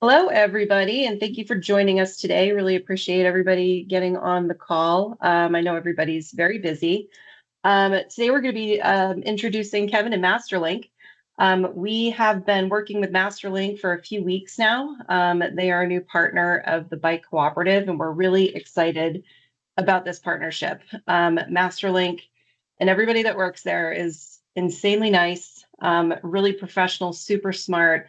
Hello, everybody, and thank you for joining us today. Really appreciate everybody getting on the call. I know everybody's very busy. Today, we're going to be introducing Kevin and Masterlinq. We have been working with Masterlinq for a few weeks now. They are a new partner of the Bike Cooperative, and we're really excited about this partnership. Masterlinq and everybody that works there is insanely nice, really professional, super smart,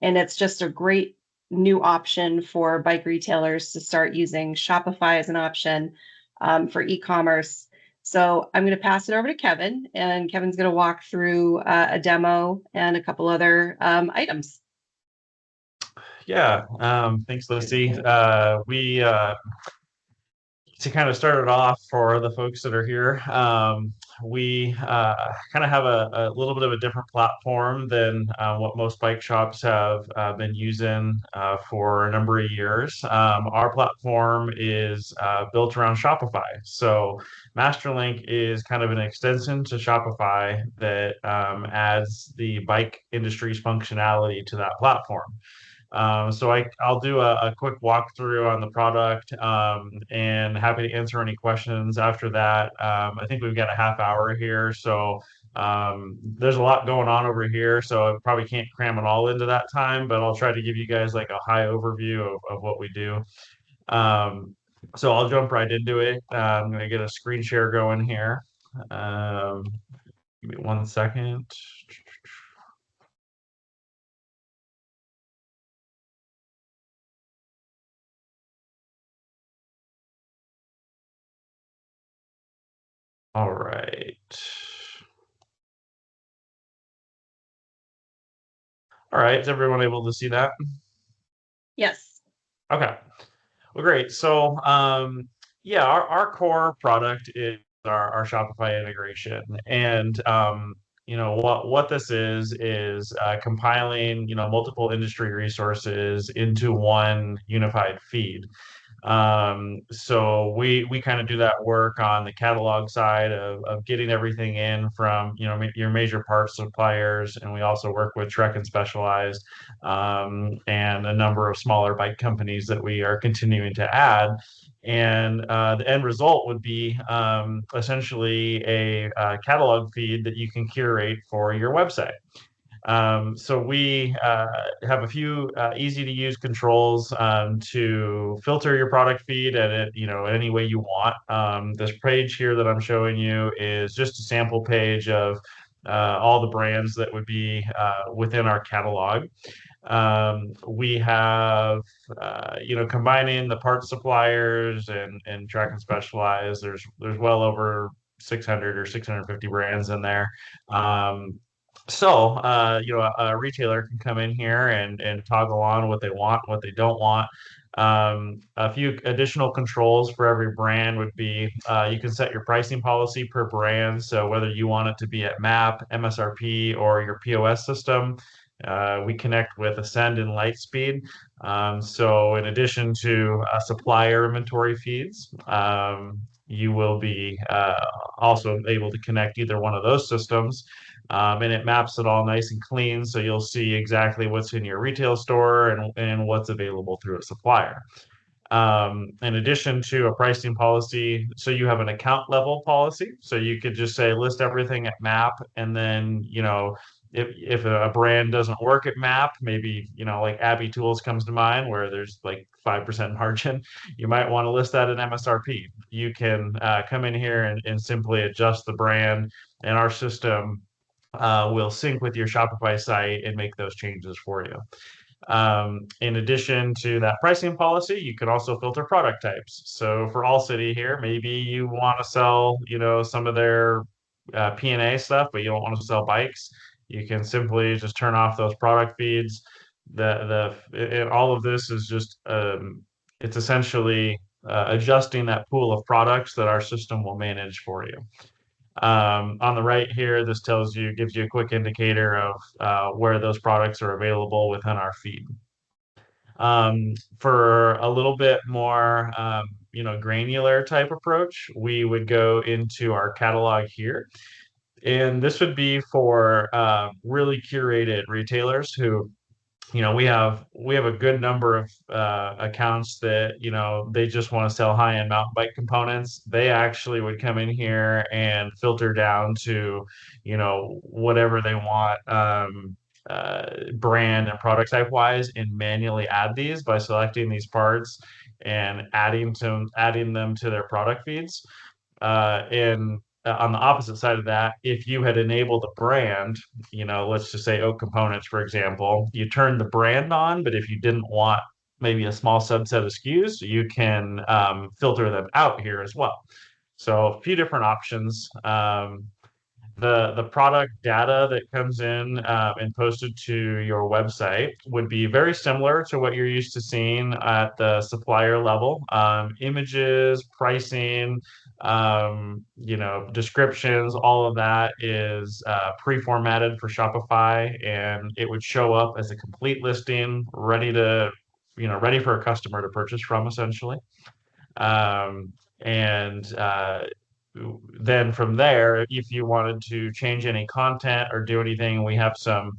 and it's just a great new option for bike retailers to start using Shopify as an option for e-commerce. So I'm going to pass it over to Kevin, and Kevin's going to walk through a demo and a couple other items. Yeah, thanks, Lucy. We To kind of start it off for the folks that are here, we kind of have a little bit of a different platform than what most bike shops have been using for a number of years. Our platform is built around Shopify. So Masterlinq is kind of an extension to Shopify that adds the bike industry's functionality to that platform. I'll do a quick walkthrough on the product, and happy to answer any questions after that. I think we've got a half hour here, so there's a lot going on over here, so I probably can't cram it all into that time, but I'll try to give you guys like a high overview of what we do. So I'll jump right into it. I'm going to get a screen share going here. Um, Give me 1 second. All right. All right. Is everyone able to see that? Yes. Okay. Well, great. Yeah, our core product is our Shopify integration. And, what this is compiling, multiple industry resources into one unified feed. So we kind of do that work on the catalog side of getting everything in from your major parts suppliers, and we also work with Trek and Specialized, and a number of smaller bike companies that we are continuing to add. And the end result would be essentially a catalog feed that you can curate for your website. So we have a few easy to use controls to filter your product feed any way you want. This page here that I'm showing you is just a sample page of all the brands that would be within our catalog. We have, combining the parts suppliers and Track and Specialized. There's well over 600 or 650 brands in there. A retailer can come in here and toggle on what they want, what they don't want. A few additional controls for every brand would be you can set your pricing policy per brand. So whether you want it to be at MAP, MSRP, or your POS system, we connect with Ascend and Lightspeed. So in addition to supplier inventory feeds, you will be also able to connect either one of those systems, and it maps it all nice and clean, so you'll see exactly what's in your retail store and what's available through a supplier. In addition to a pricing policy, so you have an account level policy, so you could just say list everything at MAP, and then if a brand doesn't work at MAP, maybe like Abby Tools comes to mind where there's like 5% margin, you might want to list that at MSRP. You can come in here and simply adjust the brand, and our system will sync with your Shopify site and make those changes for you. In addition to that pricing policy, you can also filter product types. So for All City here, maybe you want to sell, some of their P&A stuff, but you don't want to sell bikes. You can simply just turn off those product feeds. All of this is just it's essentially adjusting that pool of products that our system will manage for you. On the right here, this gives you a quick indicator of where those products are available within our feed. For a little bit more, granular type approach, we would go into our catalog here. And this would be for really curated retailers who we have a good number of accounts that they just want to sell high-end mountain bike components. They actually would come in here and filter down to whatever they want, brand and product type wise, and manually add these by selecting these parts and adding them to their product feeds. And on the opposite side of that, if you had enabled a brand, let's just say Oak Components, for example, you turn the brand on, but if you didn't want maybe a small subset of SKUs, you can filter them out here as well. So a few different options. The product data that comes in and posted to your website would be very similar to what you're used to seeing at the supplier level. Images, pricing, descriptions, all of that is pre-formatted for Shopify, and it would show up as a complete listing, ready for a customer to purchase from, essentially. And then from there, if you wanted to change any content or do anything, we have some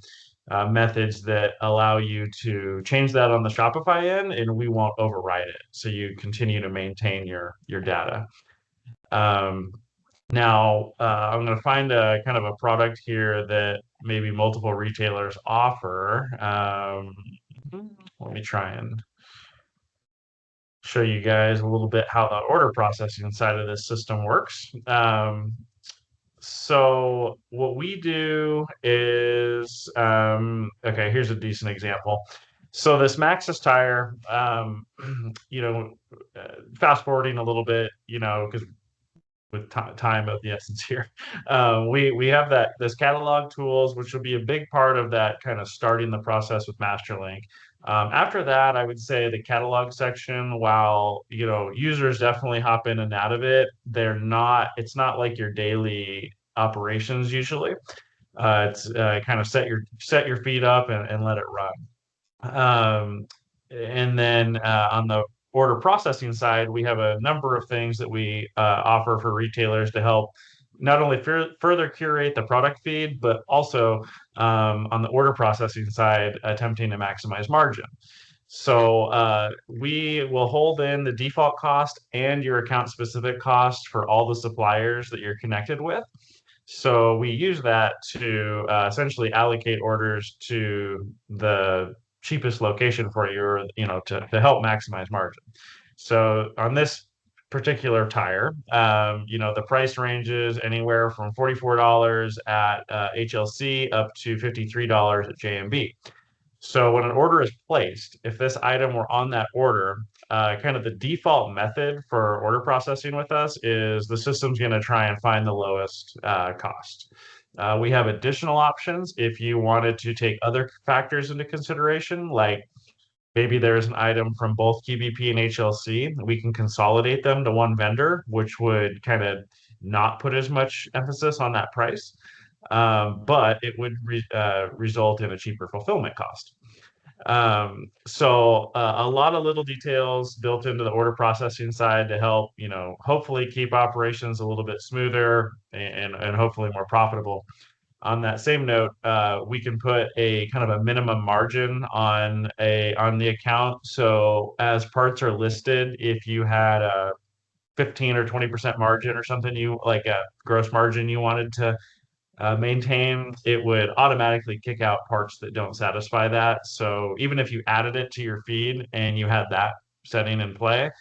methods that allow you to change that on the Shopify end, and we won't override it. So you continue to maintain your data. Um, Now, I'm going to find a kind of a product here that maybe multiple retailers offer. Let me try and show you guys a little bit how the order processing side of this system works. So what we do is, okay, here's a decent example. So this Maxxis tire, you know, fast forwarding a little bit, because with time of the essence here. We have that this catalog tools, which will be a big part of that kind of starting the process with Masterlinq. After that, I would say the catalog section, while users definitely hop in and out of it, it's not like your daily operations usually. It's kind of set your feet up and let it run. Um, and then on the order processing side, we have a number of things that we offer for retailers to help not only further curate the product feed, but also on the order processing side, attempting to maximize margin. So we will hold in the default cost and your account specific cost for all the suppliers that you're connected with. So we use that to essentially allocate orders to the cheapest location for you, or, to help maximize margin. So on this particular tire, the price ranges anywhere from $44 at HLC up to $53 at JMB. So when an order is placed, if this item were on that order, kind of the default method for order processing with us is the system's going to try and find the lowest cost. We have additional options if you wanted to take other factors into consideration, like maybe there's an item from both QBP and HLC. We can consolidate them to one vendor, which would kind of not put as much emphasis on that price, but it would result in a cheaper fulfillment cost. So a lot of little details built into the order processing side to help, hopefully keep operations a little bit smoother and hopefully more profitable. On that same note, we can put a kind of a minimum margin on the account. So as parts are listed, if you had a 15 or 20% margin or something, you like a gross margin you wanted to maintain, it would automatically kick out parts that don't satisfy that. So even if you added it to your feed and you had that setting in play,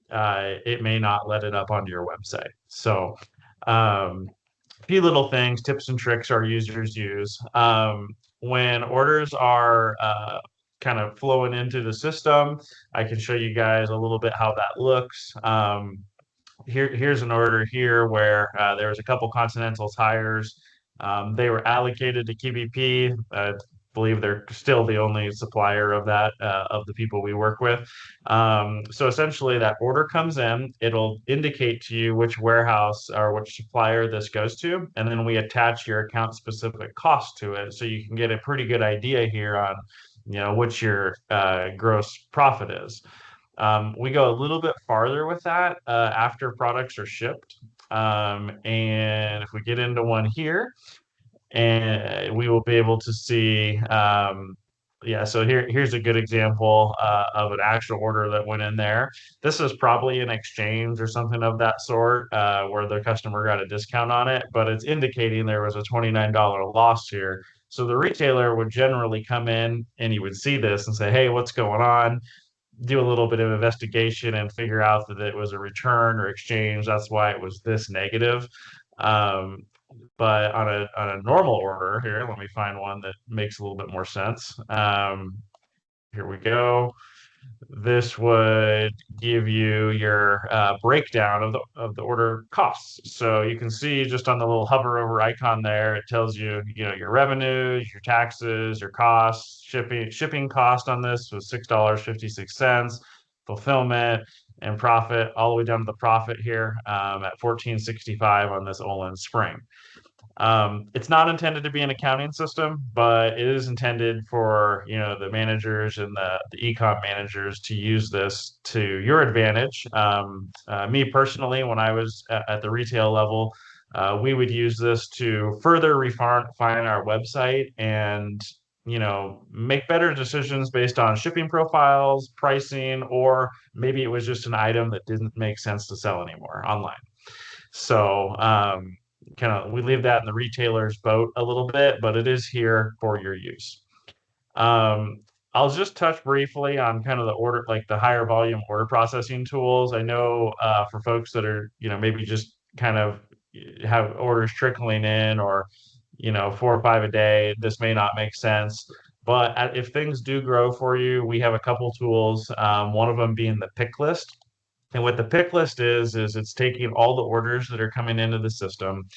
it may not let it up onto your website. So a few little things, tips and tricks our users use. When orders are kind of flowing into the system, I can show you guys a little bit how that looks. Here's an order here where there was a couple Continental tires. They were allocated to QBP. I believe they're still the only supplier of that of the people we work with. So essentially, that order comes in. It'll indicate to you which warehouse or which supplier this goes to, and then we attach your account specific cost to it, so you can get a pretty good idea here on what your gross profit is. We go a little bit farther with that after products are shipped. And if we get into one here, and we will be able to see. Yeah, so here's a good example of an actual order that went in there. This is probably an exchange or something of that sort, where the customer got a discount on it, but it's indicating there was a $29 loss here. So the retailer would generally come in and he would see this and say, "Hey, what's going on?" Do a little bit of investigation and figure out that it was a return or exchange. That's why it was this negative. Um, but on a normal order here, let me find one that makes a little bit more sense. Here we go. This would give you your breakdown of the order costs. So you can see just on the little hover over icon there, it tells you, your revenues, your taxes, your costs. Shipping cost on this was $6.56. Fulfillment and profit all the way down to the profit here at 14.65 on this Olin Spring. It's not intended to be an accounting system, but it is intended for, the managers and the ecom managers to use this to your advantage. Me personally, when I was at the retail level, we would use this to further refine our website and make better decisions based on shipping profiles, pricing, or maybe it was just an item that didn't make sense to sell anymore online. So kind of we leave that in the retailer's boat a little bit, but it is here for your use. Um, I'll just touch briefly on kind of the order, like the higher volume order processing tools. I know for folks that are, maybe just kind of have orders trickling in or, 4 or 5 a day, this may not make sense. But if things do grow for you, we have a couple tools. One of them being the pick list. And what the pick list is it's taking all the orders that are coming into the system.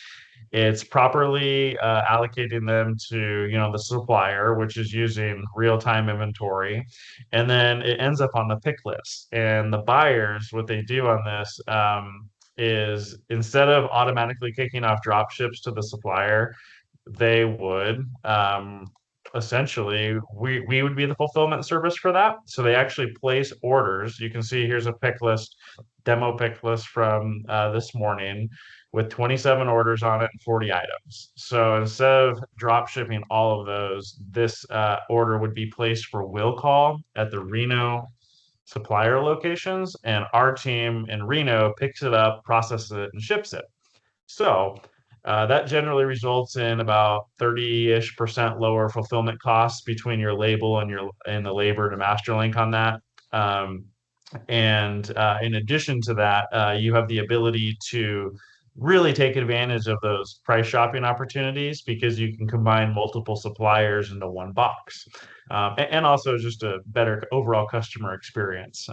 It's properly allocating them to, the supplier, which is using real-time inventory, and then it ends up on the pick list. And the buyers, what they do on this is instead of automatically kicking off drop ships to the supplier, they would essentially we would be the fulfillment service for that. So they actually place orders. You can see here's a pick list, demo pick list from this morning with 27 orders on it and 40 items. So instead of drop shipping all of those, this order would be placed for will call at the Reno supplier locations, and our team in Reno picks it up, processes it, and ships it. So that generally results in about 30-ish% lower fulfillment costs between your label and the labor to Masterlinq on that. Um, and in addition to that, you have the ability to really take advantage of those price shopping opportunities because you can combine multiple suppliers into one box. And also just a better overall customer experience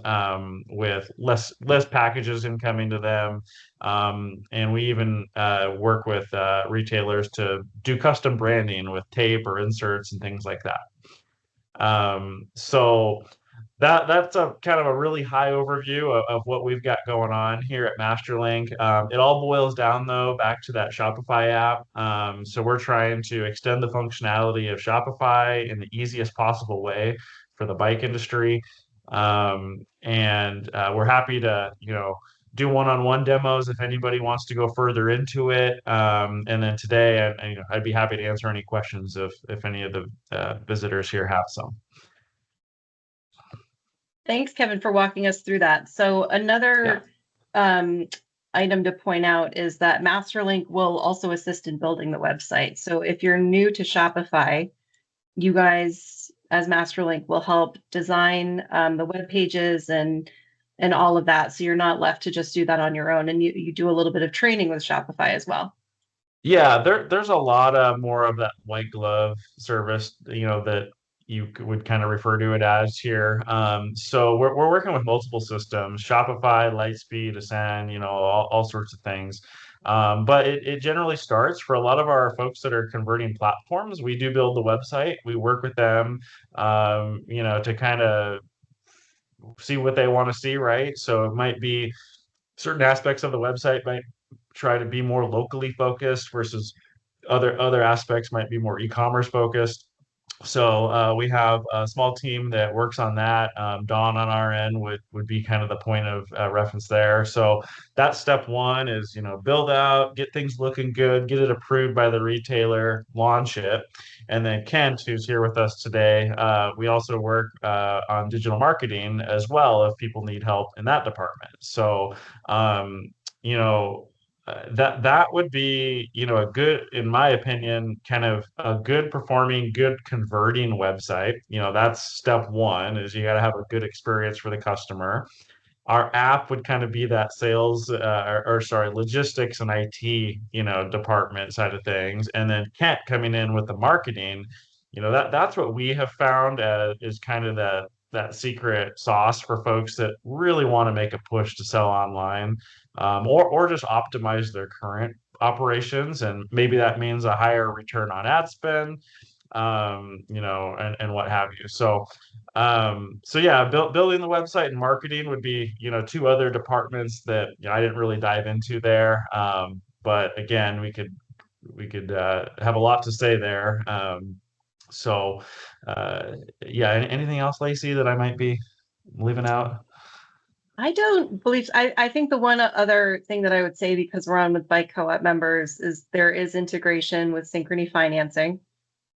with less packages incoming to them. And we even work with retailers to do custom branding with tape or inserts and things like that. So that's a kind of a really high overview of what we've got going on here at Masterlinq. It all boils down though back to that Shopify app. So we're trying to extend the functionality of Shopify in the easiest possible way for the bike industry. And we're happy to, do one-on-one demos if anybody wants to go further into it. And then today, I'd be happy to answer any questions if any of the visitors here have some. Thanks, Kevin, for walking us through that. So Yeah. another item to point out is that Masterlinq will also assist in building the website. So if you're new to Shopify, you guys as Masterlinq will help design the web pages and all of that. So you're not left to just do that on your own. And you do a little bit of training with Shopify as well. Yeah, there's a lot of more of that white glove service, that would kind of refer to it as here. So we're working with multiple systems, Shopify, Lightspeed, Ascend, all sorts of things. But it generally starts for a lot of our folks that are converting platforms. We do build the website. We work with them, to kind of see what they want to see, right? So it might be certain aspects of the website might try to be more locally focused versus other aspects might be more e-commerce focused. So we have a small team that works on that. Dawn on our end would be kind of the point of reference there. So that's step one is, build out, get things looking good, get it approved by the retailer, launch it. And then Kent, who's here with us today, we also work on digital marketing as well if people need help in that department. So, um, you know, that would be, a good, in my opinion, kind of a good performing, good converting website. That's step one is you got to have a good experience for the customer. Our app would kind of be that sales or sorry, logistics and IT, department side of things. And then Kent coming in with the marketing, that's what we have found is kind of that secret sauce for folks that really want to make a push to sell online, or just optimize their current operations. And maybe that means a higher return on ad spend, and what have you. So yeah, building the website and marketing would be, two other departments that I didn't really dive into there. But again, we could have a lot to say there. So yeah, anything else, Lacey, that I might be leaving out? I don't believe, I think the one other thing that I would say, because we're on with bike co-op members, is there is integration with Synchrony financing.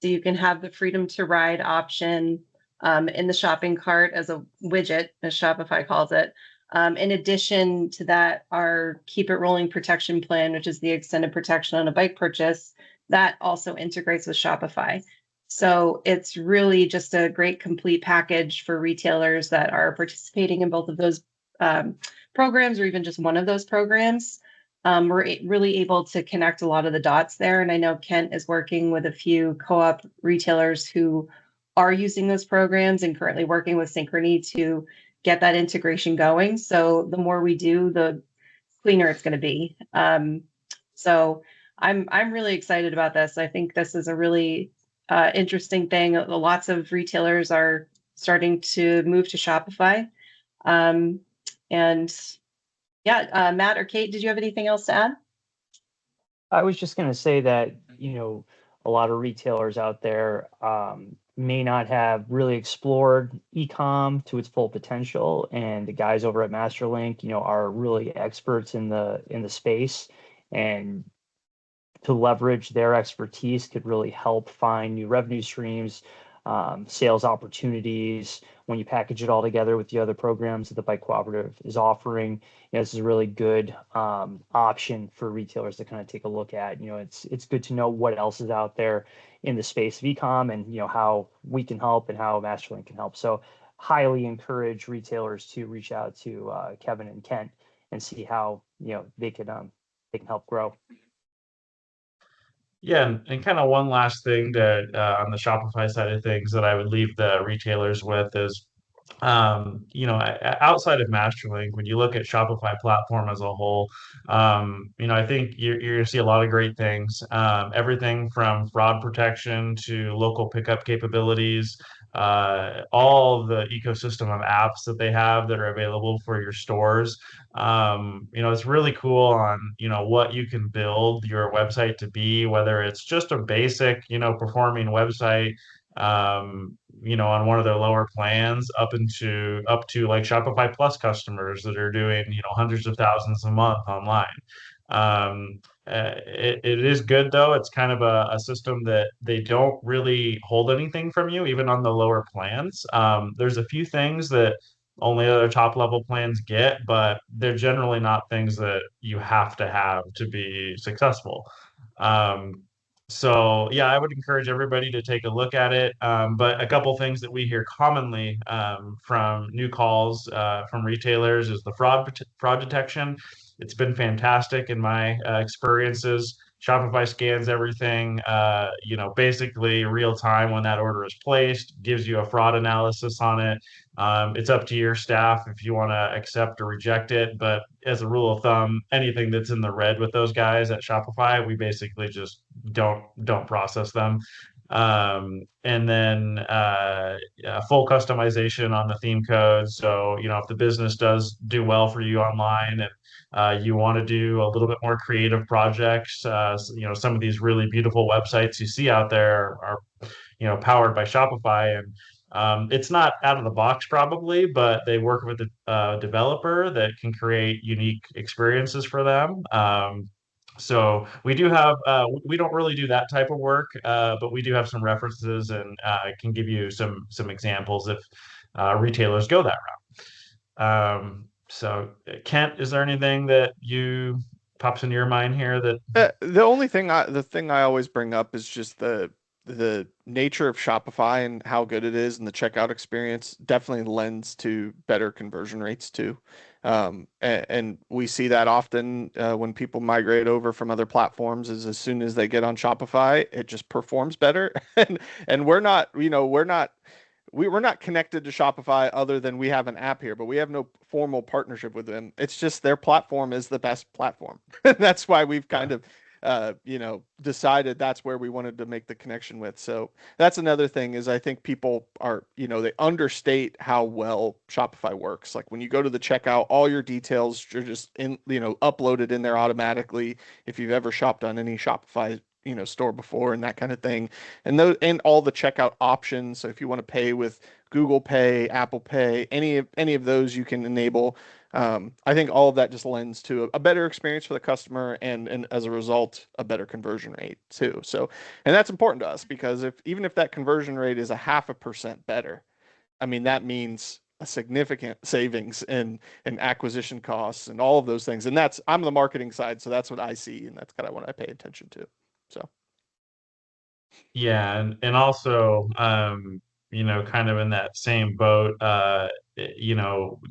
So you can have the freedom to ride option in the shopping cart as a widget, as Shopify calls it. In addition to that, our Keep It Rolling protection plan, which is the extended protection on a bike purchase, that also integrates with Shopify. So it's really just a great complete package for retailers that are participating in both of those um, programs, or even just one of those programs. We're really able to connect a lot of the dots there. And I know Kent is working with a few co-op retailers who are using those programs and currently working with Synchrony to get that integration going. So the more we do, the cleaner it's going to be. So I'm really excited about this. I think this is a really interesting thing. Lots of retailers are starting to move to Shopify. Um, and yeah, Matt or Kate, did you have anything else to add? I was just going to say that, a lot of retailers out there may not have really explored e-com to its full potential, and the guys over at Masterlinq, are really experts in the space, and to leverage their expertise could really help find new revenue streams, sales opportunities. When you package it all together with the other programs that the Bike Cooperative is offering, this is a really good option for retailers to kind of take a look at. It's good to know what else is out there in the space of ecom, and how we can help and how Masterlink can help. So highly encourage retailers to reach out to Kevin and Kent and see how they can help grow. Yeah, and kind of one last thing that on the Shopify side of things that I would leave the retailers with is, outside of Masterlink, when you look at Shopify platform as a whole, I think you're going to see a lot of great things. Everything from fraud protection to local pickup capabilities, all the ecosystem of apps that they have that are available for your stores. It's really cool on, what you can build your website to be, whether it's just a basic, performing website, on one of their lower plans up to like Shopify Plus customers that are doing, hundreds of thousands a month online. It is good though. It's kind of a system that they don't really hold anything from you, even on the lower plans. There's a few things that only other top level plans get, but they're generally not things that you have to have to be successful. Um, so yeah, I would encourage everybody to take a look at it. But a couple things that we hear commonly from new calls from retailers is the fraud detection. It's been fantastic in my experiences. Shopify scans everything, basically real time when that order is placed, gives you a fraud analysis on it. It's up to your staff if you want to accept or reject it. But as a rule of thumb, anything that's in the red with those guys at Shopify, we basically just don't process them. And then full customization on the theme code. So, if the business does do well for you online and you want to do a little bit more creative projects, some of these really beautiful websites you see out there are powered by Shopify. And it's not out of the box probably, but they work with a developer that can create unique experiences for them. So we do have we don't really do that type of work, but we do have some references and can give you some examples if retailers go that route. So Kent, is there anything that you pops into your mind here that The thing I always bring up is just the nature of Shopify and how good it is, and the checkout experience definitely lends to better conversion rates too. And we see that often when people migrate over from other platforms, is as soon as they get on Shopify, it just performs better. And we're not connected to Shopify other than we have an app here, but we have no formal partnership with them. It's just their platform is the best platform. That's why we've kind of decided that's where we wanted to make the connection with. So that's another thing, is I think people are, they understate how well Shopify works. Like when you go to the checkout, all your details are just uploaded in there automatically. If you've ever shopped on any Shopify, store before, and that kind of thing, and all the checkout options. So if you want to pay with Google Pay, Apple Pay, any of those you can enable. I think all of that just lends to a better experience for the customer, and as a result, a better conversion rate too. So, and that's important to us, because even if that conversion rate is a 0.5% better, I mean, that means a significant savings in acquisition costs and all of those things. And I'm the marketing side, so that's what I see, and that's kind of what I pay attention to. So. Yeah, and also, kind of in that same boat,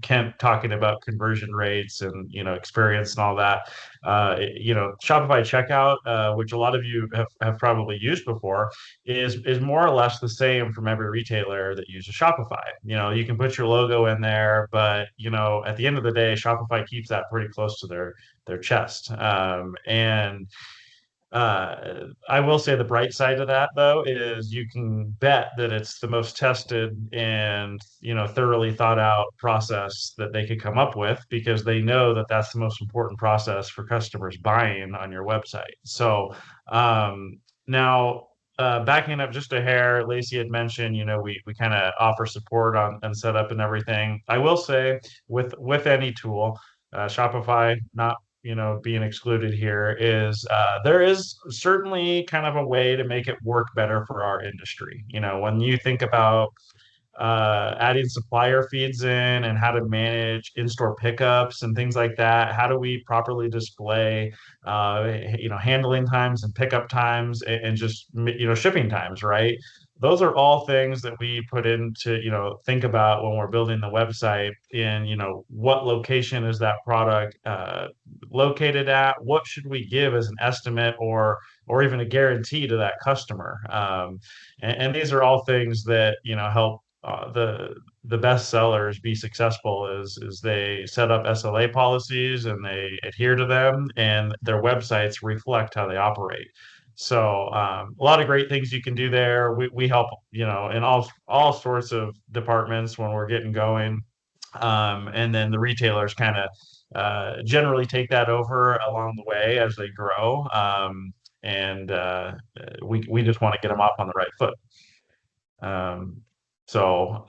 Kent talking about conversion rates and, experience and all that. Shopify checkout, which a lot of you have probably used before, is more or less the same from every retailer that uses Shopify. You can put your logo in there, but, at the end of the day, Shopify keeps that pretty close to their chest. And I will say the bright side of that, though, is you can bet that it's the most tested and thoroughly thought out process that they could come up with, because they know that that's the most important process for customers buying on your website. So now, backing up just a hair, Lacey had mentioned, we kind of offer support on setup and everything. I will say with any tool, Shopify not being excluded here, is there is certainly kind of a way to make it work better for our industry. When you think about adding supplier feeds in and how to manage in-store pickups and things like that, how do we properly display handling times and pickup times, and just shipping times, right? Those are all things that we put into, think about when we're building the website. In what location is that product located at? What should we give as an estimate or even a guarantee to that customer? And these are all things that help the best sellers be successful, is they set up SLA policies and they adhere to them, and their websites reflect how they operate. So a lot of great things you can do there. We help in all sorts of departments when we're getting going, and then the retailers kind of generally take that over along the way as they grow, and we just want to get them off on the right foot. Um, so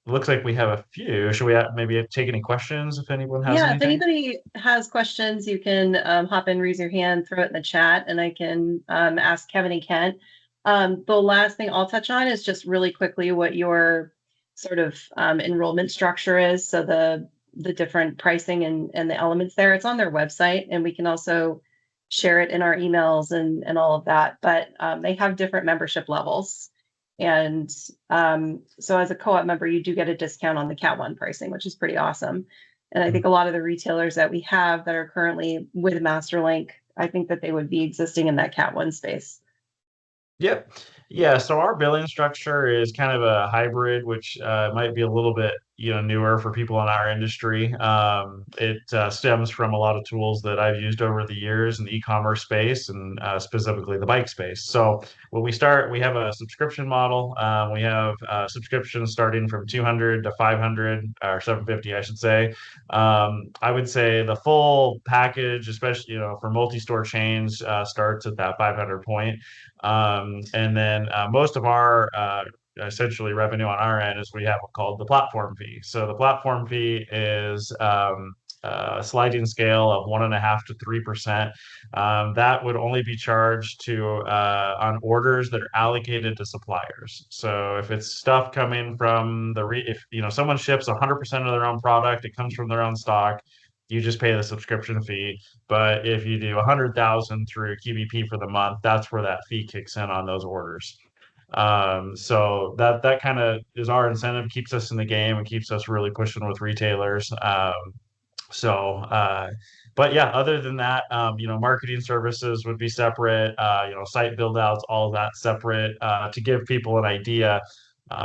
looks like we have a few. Should we maybe take any questions if anyone has Yeah, if anything? anybody has questions, you can hop in, raise your hand, throw it in the chat, and I can ask Kevin and Kent. The last thing I'll touch on is just really quickly what your sort of enrollment structure is. So the different pricing and the elements there, it's on their website, and we can also share it in our emails and all of that. But they have different membership levels. And so as a co-op member, you do get a discount on the Cat 1 pricing, which is pretty awesome. And I think a lot of the retailers that we have that are currently with Masterlinq, I think that they would be existing in that Cat 1 space. Yep. Yeah. So our billing structure is kind of a hybrid, which might be a little bit newer for people in our industry. It stems from a lot of tools that I've used over the years in the e-commerce space, and specifically the bike space. So when we start, we have a subscription model. We have subscriptions starting from 200 to 500 or 750, I should say. I would say the full package, especially for multi-store chains, starts at that 500 point. And then most of our essentially revenue on our end is we have called the platform fee. So the platform fee is a sliding scale of 1.5% to 3%. That would only be charged to on orders that are allocated to suppliers. So if it's stuff coming from if someone ships 100% of their own product, it comes from their own stock, you just pay the subscription fee. But if you do 100,000 through QBP for the month, that's where that fee kicks in on those orders. So that kind of is our incentive, keeps us in the game and keeps us really pushing with retailers. So, but yeah, other than that, marketing services would be separate, site build outs, all of that separate, to give people an idea.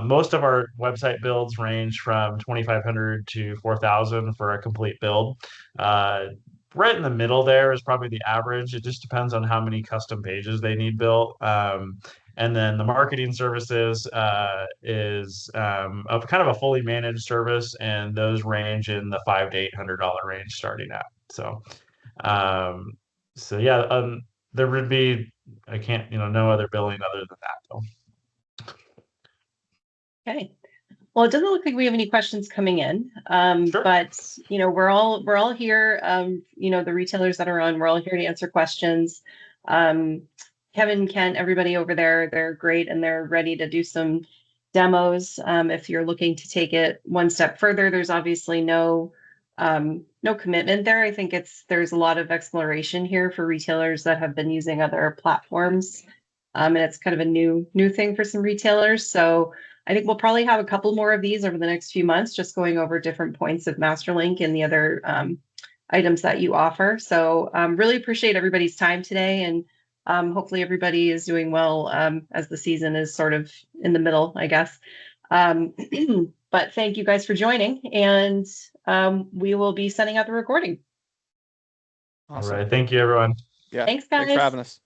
Most of our website builds range from 2,500 to 4,000 for a complete build. Right in the middle there is probably the average. It just depends on how many custom pages they need built. And then the marketing services is a kind of a fully managed service, and those range in the $500 to $800 range starting out. Um, so yeah, there would be no other billing other than that though. Okay. Well, it doesn't look like we have any questions coming in, Sure. but we're all here. The retailers that are on, we're all here to answer questions. Kevin, Kent, everybody over there, they're great and they're ready to do some demos. If you're looking to take it one step further, there's obviously no commitment there. I think there's a lot of exploration here for retailers that have been using other platforms, and it's kind of a new thing for some retailers. So I think we'll probably have a couple more of these over the next few months, just going over different points of Masterlinq and the other items that you offer. So really appreciate everybody's time today, and hopefully everybody is doing well as the season is sort of in the middle, I guess. But thank you guys for joining, and we will be sending out the recording. Awesome. All right. Thank you, everyone. Yeah. Thanks, Thanks for guys. having us.